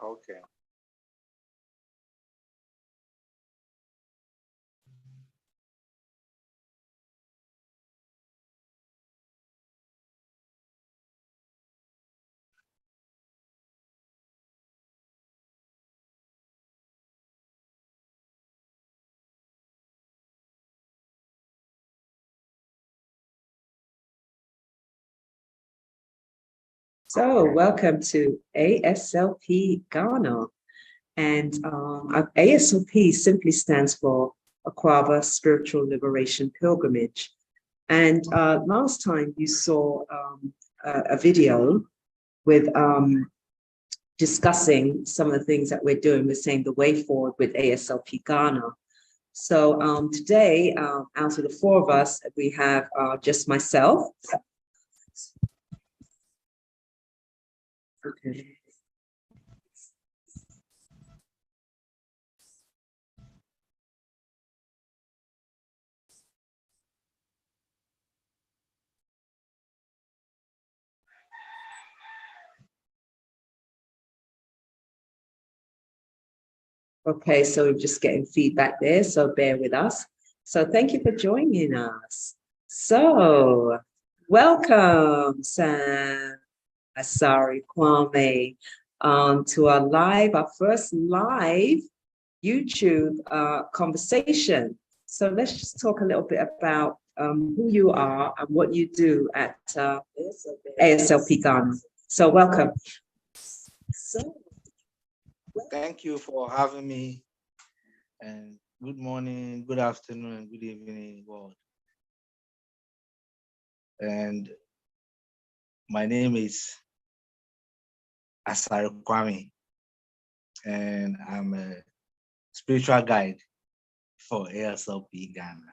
Okay. So, welcome to Aslp-Ghana. And ASLP simply stands for Aquaba Spiritual Liberation Pilgrimage. And last time you saw a video with discussing some of the things that we're doing. We're saying the way forward with Aslp-Ghana. So today, out of the four of us, we have just myself. Okay. Okay, so we're just getting feedback there, so bear with us. So thank you for joining us. So welcome, Sam Asari Kwame, to our first live YouTube conversation. So let's just talk a little bit about who you are and what you do at Aslp-Ghana. So welcome. Thank you for having me. And good morning, good afternoon, and good evening, world. And my name is Asari Kwame, and I'm a spiritual guide for Aslp-Ghana.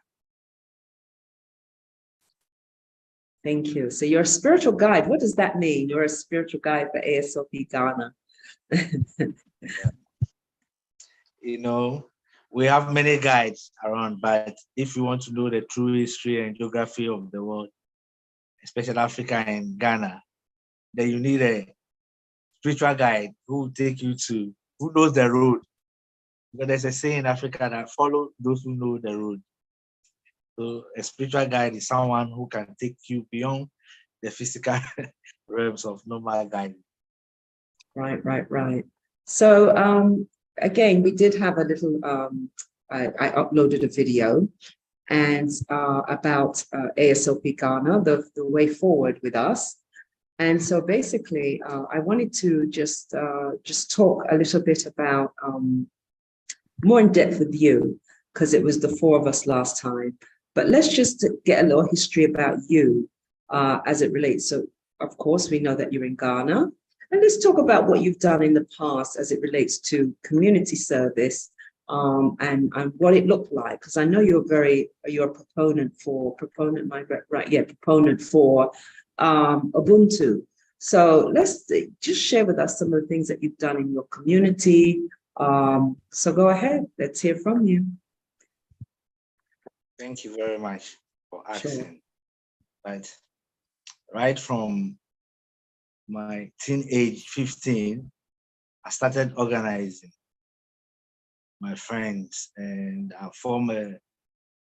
Thank you. So you're a spiritual guide. What does that mean? You're a spiritual guide for Aslp-Ghana. You know, we have many guides around, but if you want to know the true history and geography of the world, especially Africa and Ghana, then you need a spiritual guide who will take you to, who knows the road. Because there's a saying in Africa that follow those who know the road. So a spiritual guide is someone who can take you beyond the physical realms of normal guiding. Right. So again, we did have a little, I uploaded a video and about Aslp-Ghana, the way forward with us. And so basically, I wanted to just talk a little bit about more in depth with you, because it was the four of us last time. But let's just get a little history about you as it relates. So, of course, we know that you're in Ghana. And let's talk about what you've done in the past as it relates to community service and what it looked like. Because I know you're a proponent for Ubuntu. So let's just share with us some of the things that you've done in your community. So go ahead, let's hear from you. Thank you very much for asking. Sure. Right from my teenage 15, I started organizing my friends and I formed a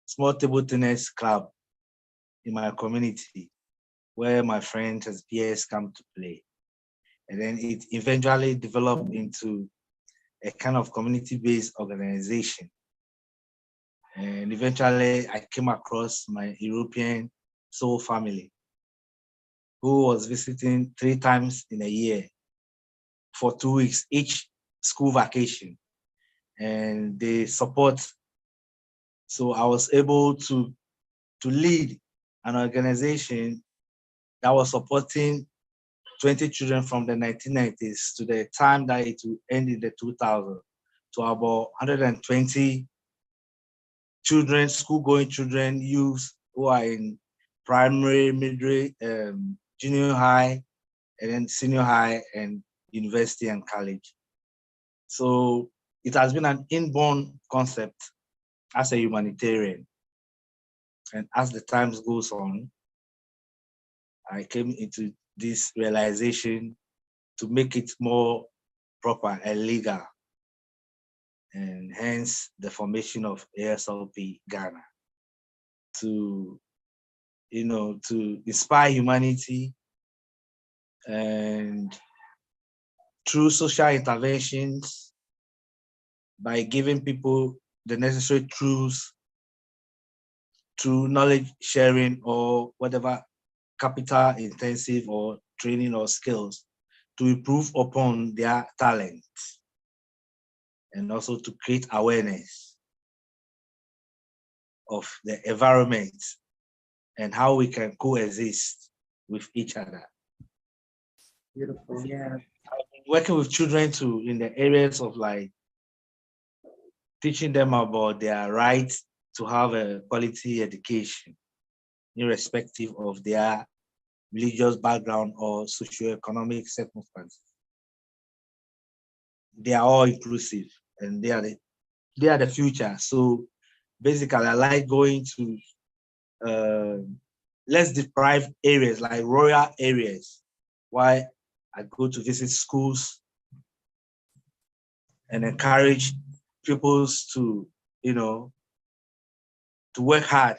small table tennis club in my community where my friends as peers come to play. And then it eventually developed into a kind of community-based organization. And eventually I came across my European soul family who was visiting 3 times in a year for 2 weeks, each school vacation. And they support. So I was able to lead an organization that was supporting 20 children from the 1990s to the time that it will end in the 2000s to about 120 children, school-going children, youths who are in primary, middle, junior high, and then senior high and university and college. So it has been an inborn concept as a humanitarian. And as the times goes on, I came into this realization to make it more proper and legal, and hence the formation of Aslp-Ghana to, to inspire humanity and through social interventions by giving people the necessary tools through knowledge sharing or whatever capital intensive or training or skills to improve upon their talent, and also to create awareness of the environment and how we can coexist with each other. Beautiful, yeah. Working with children too in the areas of like teaching them about their right to have a quality education, irrespective of their religious background or socioeconomic circumstances. They are all inclusive and they are the future. So basically, I like going to less deprived areas like rural areas, why I go to visit schools and encourage pupils to, to work hard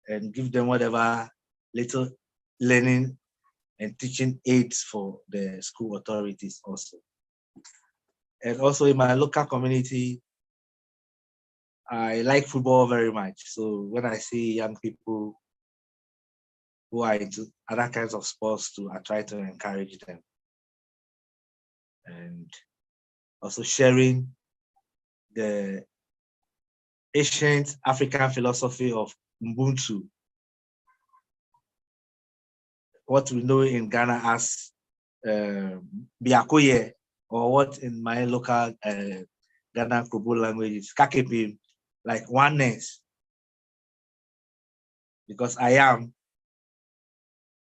and give them whatever little learning and teaching aids for the school authorities also. And also in my local community, I like football very much. So when I see young people who are into other kinds of sports too, I try to encourage them. And also sharing the ancient African philosophy of Ubuntu, what we know in Ghana as Biakoye, or what in my local Ghana Krobo language is Kakepim, like oneness. Because I am,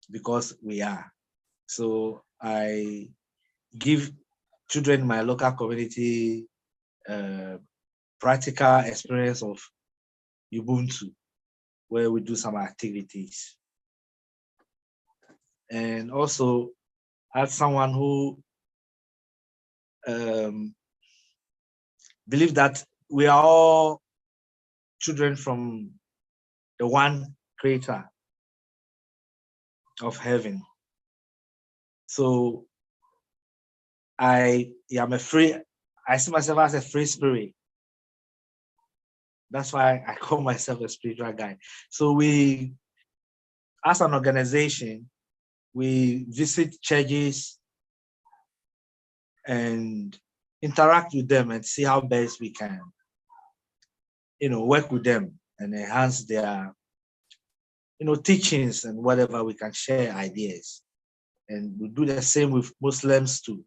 because we are. So I give children in my local community practical experience of Ubuntu, where we do some activities. And also, as someone who believe that we are all children from the one creator of heaven. So I see myself as a free spirit. That's why I call myself a spiritual guy. So we, as an organization, we visit churches and interact with them and see how best we can, work with them and enhance their, teachings and whatever we can share ideas. And we do the same with Muslims too,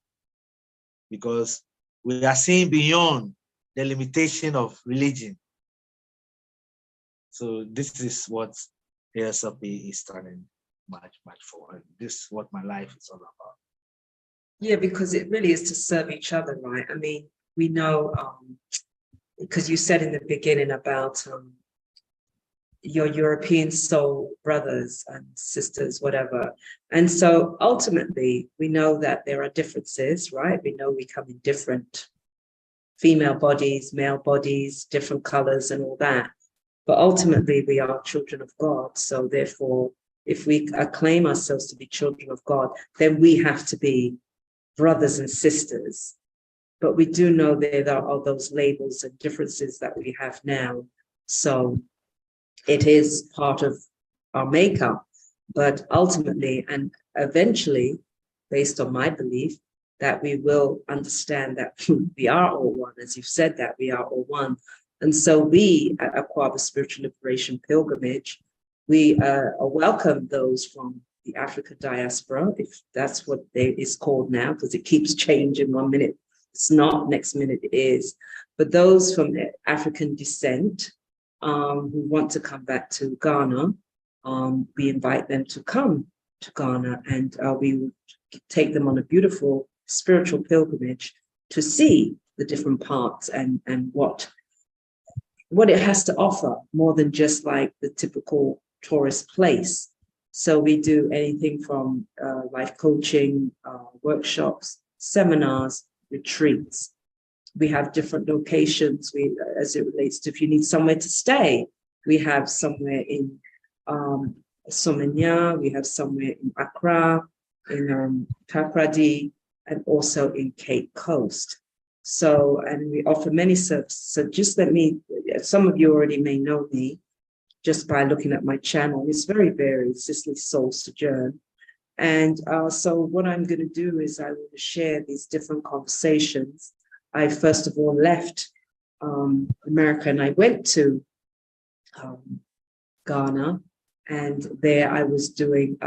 because we are seeing beyond the limitation of religion. So this is what Aslp is standing much for. And this is what my life is all about. Yeah, because it really is to serve each other, right? I mean, we know, because you said in the beginning about your European soul brothers and sisters, whatever. And so ultimately, we know that there are differences, right? We know we come in different female bodies, male bodies, different colors and all that. But ultimately, we are children of God. So therefore, if we acclaim ourselves to be children of God, then we have to be brothers and sisters. But we do know there are those labels and differences that we have now. So it is part of our makeup. But ultimately and eventually, based on my belief, that we will understand that we are all one. As you've said, that we are all one. And so we at Akwaba Spiritual Liberation Pilgrimage, we welcome those from the African diaspora, if that's what is called now, because it keeps changing. 1 minute it's not, next minute it is. But those from African descent who want to come back to Ghana, we invite them to come to Ghana, and we take them on a beautiful spiritual pilgrimage to see the different parts and what it has to offer, more than just like the typical tourist place. So we do anything from life coaching, workshops, seminars, retreats. We have different locations as it relates to if you need somewhere to stay. We have somewhere in Somenia, we have somewhere in Accra, in Takoradi, and also in Cape Coast. So, and we offer many services. So just some of you already may know me just by looking at my channel. It's very varied, Cicely Soul Sojourn. And so what I'm going to do is I will share these different conversations. I first of all left America and I went to Ghana, and there I was doing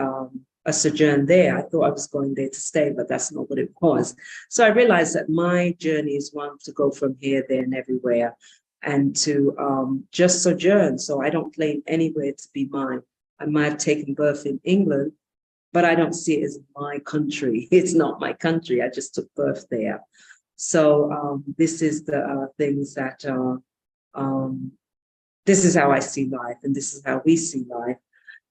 a sojourn there. I thought I was going there to stay, but that's not what it was. So I realized that my journey is one to go from here, there, and everywhere, and to just sojourn. So I don't claim anywhere to be mine. I might have taken birth in England, but I don't see it as my country. It's not my country. I just took birth there. So this is the things that this is how I see life, and this is how we see life.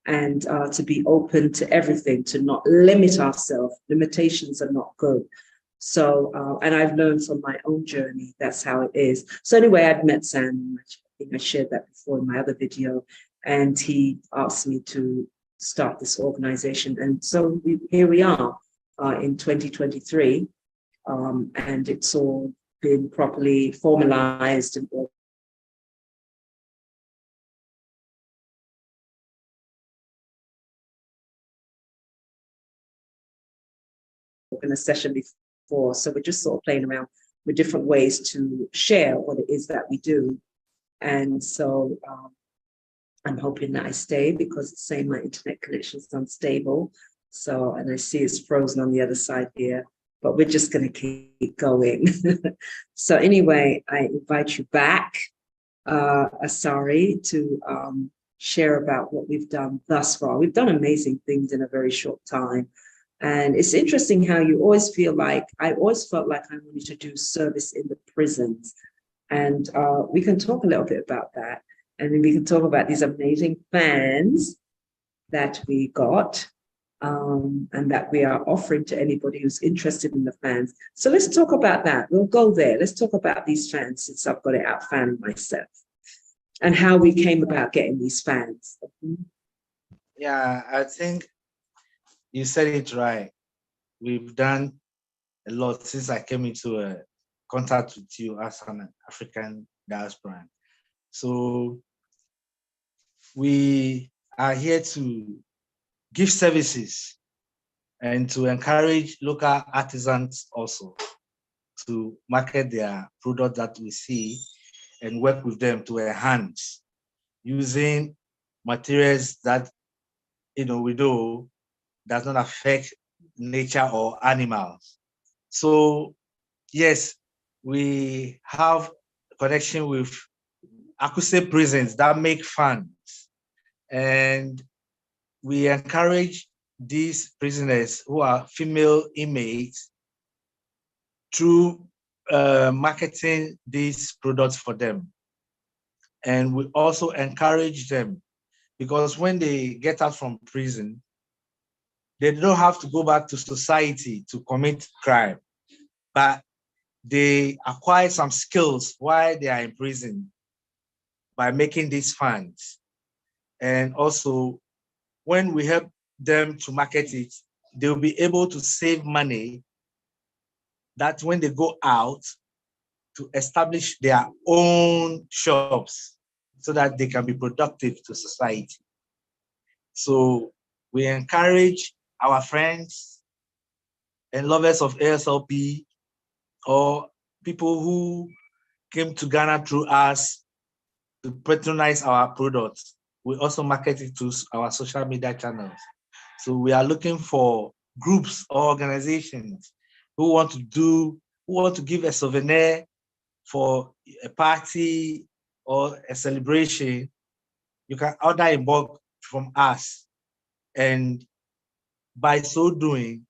And to be open to everything, to not limit ourselves. Limitations are not good. So, and I've learned from my own journey, that's how it is. So anyway, I've met Sam, I think I shared that before in my other video, and he asked me to start this organization. And so here we are in 2023, and it's all been properly formalized and in a session before. So we're just sort of playing around with different ways to share what it is that we do. And so I'm hoping that I stay, because it's saying my internet connection is unstable. So, and I see it's frozen on the other side here, but we're just going to keep going. So anyway, I invite you back, Asari, to share about what we've done thus far. We've done amazing things in a very short time. And it's interesting how you always feel like, I always felt like I wanted to do service in the prisons. And we can talk a little bit about that. And then we can talk about these amazing fans that we got and that we are offering to anybody who's interested in the fans. So let's talk about that. We'll go there. Let's talk about these fans, since I've got it out fanning myself, and how we came about getting these fans. Yeah, I think you said it right. We've done a lot since I came into contact with you as an African diaspora. So we are here to give services and to encourage local artisans also to market their product that we see and work with them to enhance using materials that we know does not affect nature or animals. So yes, we have a connection with Akuse prisons that make funds, and we encourage these prisoners who are female inmates through marketing these products for them. And we also encourage them, because when they get out from prison, they don't have to go back to society to commit crime, but they acquire some skills while they are in prison by making these funds. And also, when we help them to market it, they'll be able to save money that when they go out to establish their own shops so that they can be productive to society. So we encourage our friends and lovers of ASLP, or people who came to Ghana through us, to patronize our products. We also market it to our social media channels. So we are looking for groups or organizations who want to give a souvenir for a party or a celebration. You can order in bulk from us. And by so doing,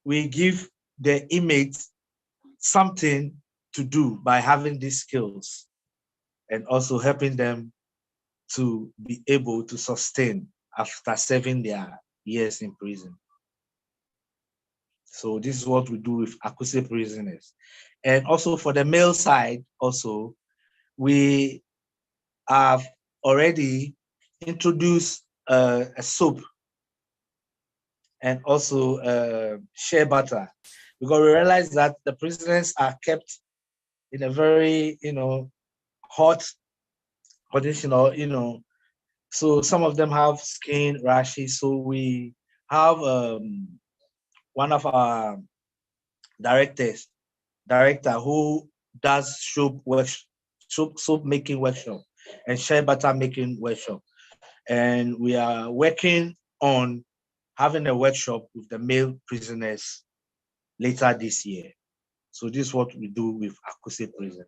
we give the inmates something to do by having these skills, and also helping them to be able to sustain after serving their years in prison. So this is what we do with accused prisoners. And also for the male side, also, we have already introduced a soap and also shea butter, because we realize that the prisoners are kept in a very, hot condition, or, so some of them have skin rashes. So we have one of our director who does soap making workshop and shea butter making workshop. And we are working on having a workshop with the male prisoners later this year. So this is what we do with accused prisoners.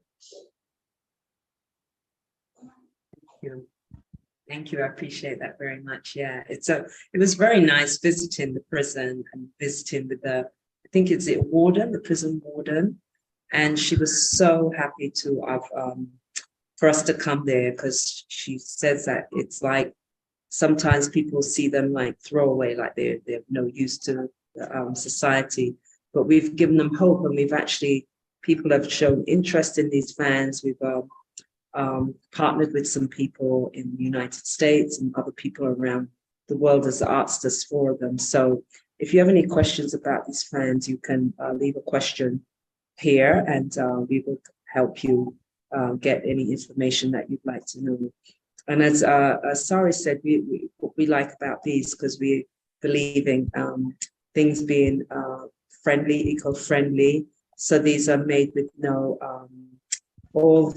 Thank you. I appreciate that very much. Yeah, it was very nice visiting the prison and visiting with I think it's the warden, the prison warden, and she was so happy to have for us to come there, because she says that it's like sometimes people see them like throwaway, like they're no use to society, but we've given them hope, and people have shown interest in these fans. We've partnered with some people in the United States and other people around the world as asked us for them. So if you have any questions about these fans, you can leave a question here, and we will help you get any information that you'd like to know. And as Sari said, what we like about these, because we believe in things being friendly, eco-friendly. So these are made with no all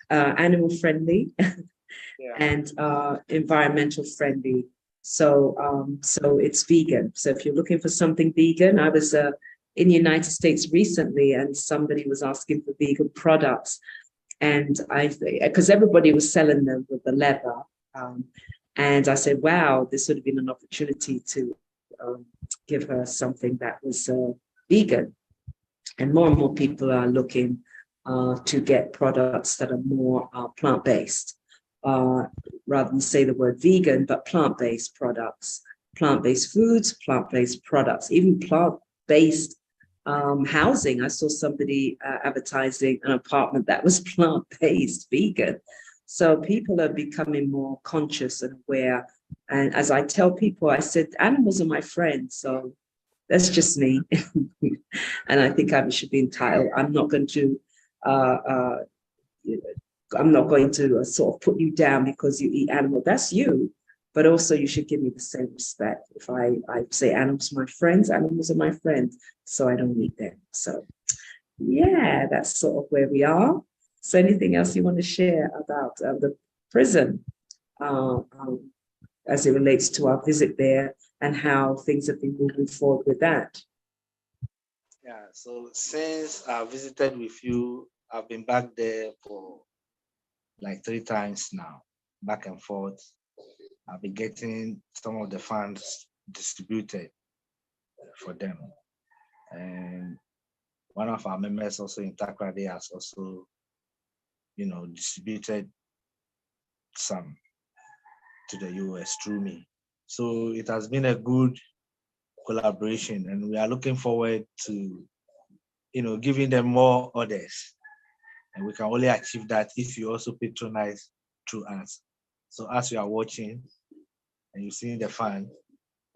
animal friendly and environmental friendly. So it's vegan. So if you're looking for something vegan, I was in the United States recently, and somebody was asking for vegan products, and because everybody was selling them with the leather, and I said, wow, this would have been an opportunity to give her something that was vegan. And more people are looking to get products that are more plant-based, rather than say the word vegan, but plant-based products, plant-based foods, plant-based products, even plant-based housing. I saw somebody advertising an apartment that was plant-based, vegan. So people are becoming more conscious and aware. And as I tell people, I said, animals are my friends. So that's just me. And I think I should be entitled. I'm not going to sort of put you down because you eat animal. That's you. But also you should give me the same respect. If I say animals are my friends, animals are my friends, so I don't eat them. So yeah, that's sort of where we are. So anything else you want to share about the prison as it relates to our visit there, and how things have been moving forward with that? Yeah, so since I visited with you, I've been back there for like 3 times now, back and forth. I've been getting some of the funds distributed for them. And one of our members also in Takrady has also, distributed some to the US through me. So it has been a good collaboration, and we are looking forward to, giving them more orders. And we can only achieve that if you also patronize through us. So as you are watching and you're seeing the fan,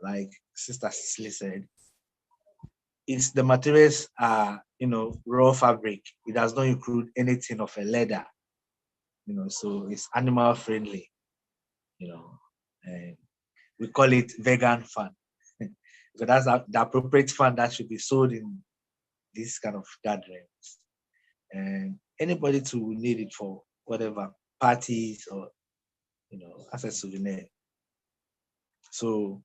like Sister Cicely said, it's the materials are, raw fabric. It does not include anything of a leather, so it's animal friendly, and we call it vegan fan. So that's the appropriate fan that should be sold in this kind of gatherings. And anybody to need it for whatever parties or, as a souvenir. So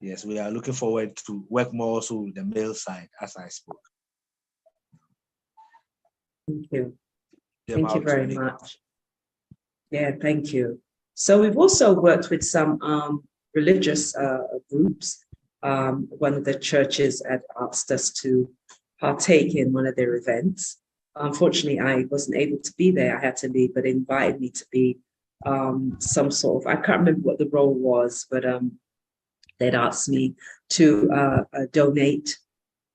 yes, we are looking forward to work more also with the male side, as I spoke. Thank you. Thank you very much. Yeah, thank you. So we've also worked with some religious groups. One of the churches had asked us to partake in one of their events. Unfortunately, I wasn't able to be there. I had to leave, but they invited me to be some sort of, I can't remember what the role was, but they'd asked me to donate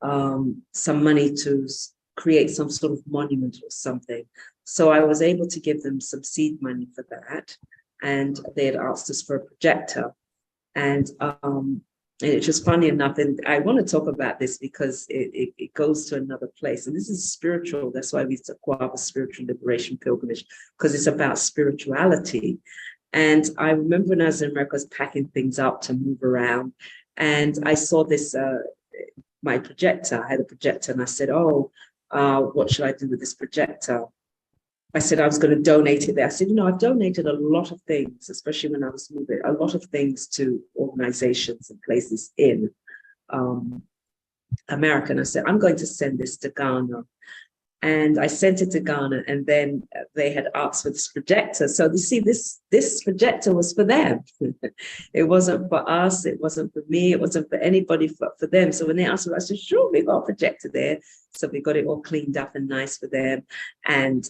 some money to create some sort of monument or something. So I was able to give them some seed money for that. And they had asked us for a projector. And it's just funny enough, and I want to talk about this because it goes to another place. And this is spiritual. That's why we have a spiritual liberation pilgrimage, because it's about spirituality. And I remember when I was in America, I was packing things up to move around. And I saw this, my projector. I had a projector, and I said, oh, what should I do with this projector? I said I was going to donate it there. I said, I've donated a lot of things, especially when I was moving, a lot of things to organizations and places in America. And I said, I'm going to send this to Ghana. And I sent it to Ghana, and then they had asked for this projector. So you see, this projector was for them. It wasn't for us. It wasn't for me. It wasn't for anybody but for them. So when they asked me, I said, sure, we got a projector there. So we got it all cleaned up and nice for them. And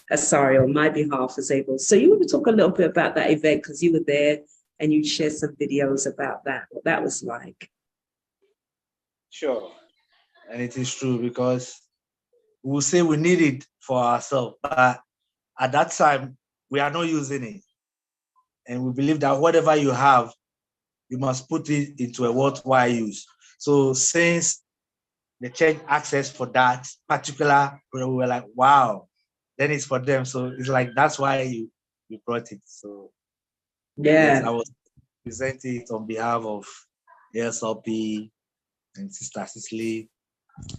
Asari, on my behalf, was able. So you want to talk a little bit about that event, because you were there and you shared some videos about that, what that was like. Sure. And it is true, because we'll say we need it for ourselves, but at that time, we are not using it. And we believe that whatever you have, you must put it into a worthwhile use. So since the church access for that particular, we were like, wow, then it's for them. So it's like, that's why you brought it. So yeah, yes, I was presenting it on behalf of the SLP and Sister Cicely.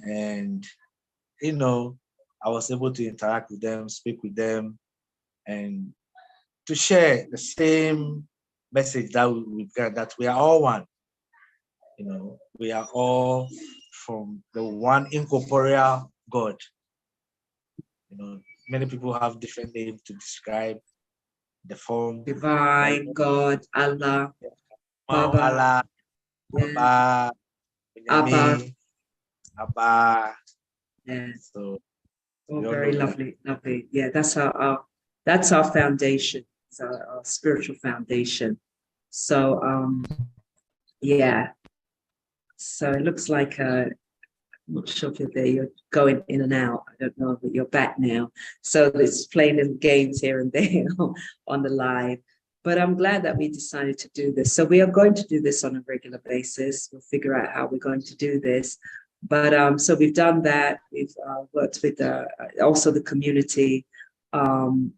And I was able to interact with them, speak with them, and to share the same message that we've got, that we are all one. We are all from the one incorporeal God. Many people have different names to describe the form. divine God, Allah, Baba, Allah, yeah. Abba, Abba. Abba. Yeah. So Very lovely, lovely. Yeah, that's our foundation. It's our spiritual foundation. So yeah. So it looks like I'm not sure if you're there, you're going in and out. I don't know, but you're back now. So it's playing little games here and there on the live. But I'm glad that we decided to do this. So we are going to do this on a regular basis. We'll figure out how we're going to do this. But so we've done that. We've worked with also the community. And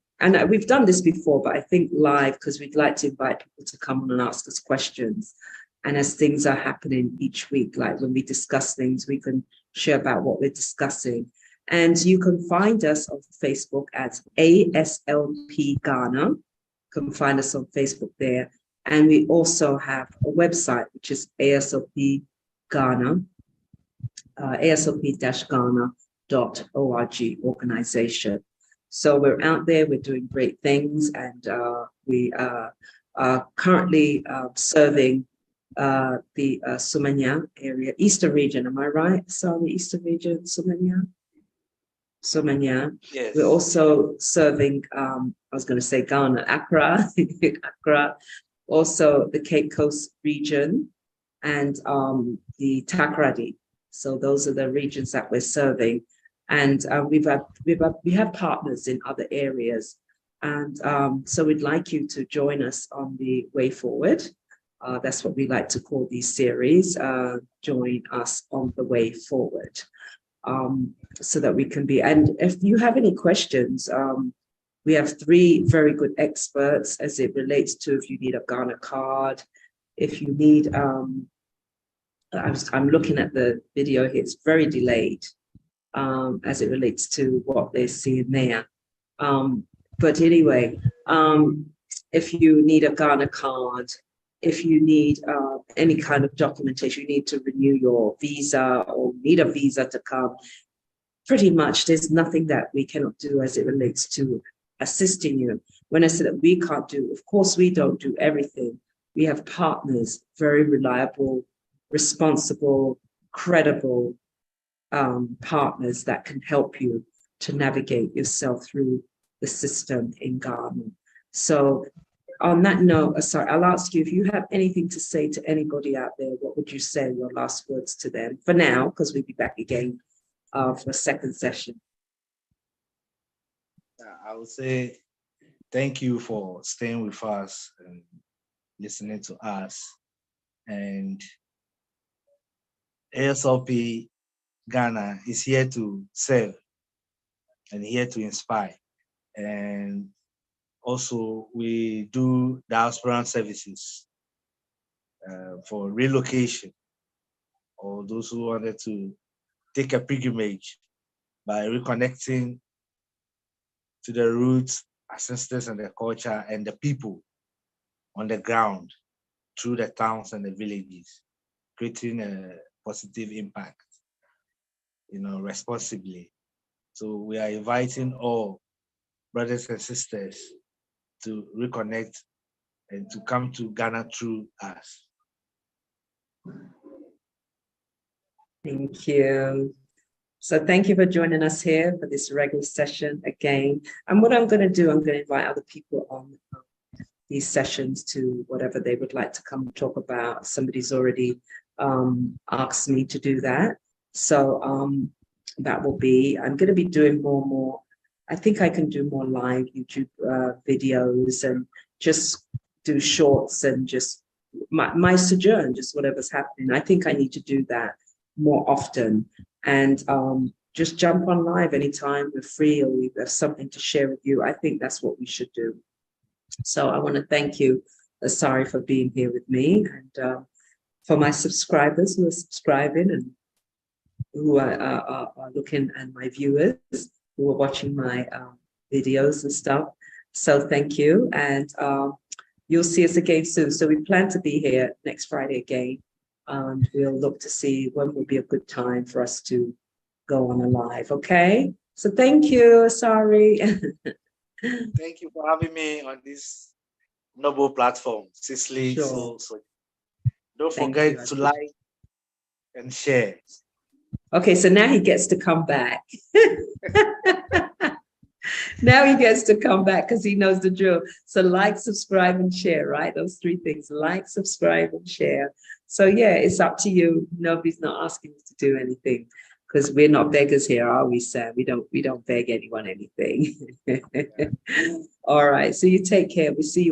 we've done this before, but I think live, because we'd like to invite people to come on and ask us questions. And as things are happening each week, like when we discuss things, we can share about what we're discussing. And you can find us on Facebook at Aslp-Ghana. You can find us on Facebook there. And we also have a website, which is Aslp-Ghana. aslp-ghana.org organization. So we're out there, we're doing great things, and we are currently serving the Sumanya area, Eastern region. Am I right? So the Eastern region, Sumanya. Yes. We're also serving, I was going to say Ghana, Accra, Accra, also the Cape Coast region, and the Takoradi. So those are the regions that we're serving, and we have partners in other areas, and so we'd like you to join us on the way forward. That's what we like to call these series. Join us on the way forward, so that we can be. And if you have any questions, we have 3 very good experts as it relates to if you need a Ghana card, if you need. I'm looking at the video here, it's very delayed as it relates to what they're seeing there. But anyway, if you need a Ghana card, if you need any kind of documentation, you need to renew your visa or need a visa to come, pretty much there's nothing that we cannot do as it relates to assisting you. When I say that we can't do, of course we don't do everything. We have partners, very reliable, responsible, credible partners that can help you to navigate yourself through the system in Ghana. So on that note, sorry, I'll ask you if you have anything to say to anybody out there, what would you say your last words to them for now? Because we'll be back again for a second session. I would say thank you for staying with us and listening to us. And Aslp Ghana is here to serve and here to inspire. And also, we do diaspora services for relocation or those who wanted to take a pilgrimage by reconnecting to the roots, ancestors, and the culture and the people on the ground through the towns and the villages, creating a positive impact, responsibly. So we are inviting all brothers and sisters to reconnect and to come to Ghana through us. Thank you. So thank you for joining us here for this regular session again. And what I'm going to do, I'm going to invite other people on these sessions to whatever they would like to come and talk about. Somebody's already asked me to do that. So that will be, I'm going to be doing more. I think I can do more live YouTube videos and just do shorts and just my sojourn, just whatever's happening. I think I need to do that more often and just jump on live anytime we're free or we have something to share with you. I think that's what we should do. So I want to thank you, Asari, for being here with me, and for my subscribers who are subscribing and who are looking, and my viewers who are watching my videos and stuff. So thank you, and you'll see us again soon. So we plan to be here next Friday again, and we'll look to see when will be a good time for us to go on a live. Okay. So thank you, Asari. Thank you for having me on this noble platform, Cicely. Sure. So don't forget to like and share. Okay, so now he gets to come back. Now he gets to come back because he knows the drill. So like, subscribe, and share, right? Those three things: like, subscribe, and share. So yeah, it's up to you. Nobody's not asking you to do anything because we're not beggars here, are we, Sam? We don't beg anyone anything. All right. So you take care. We'll see you.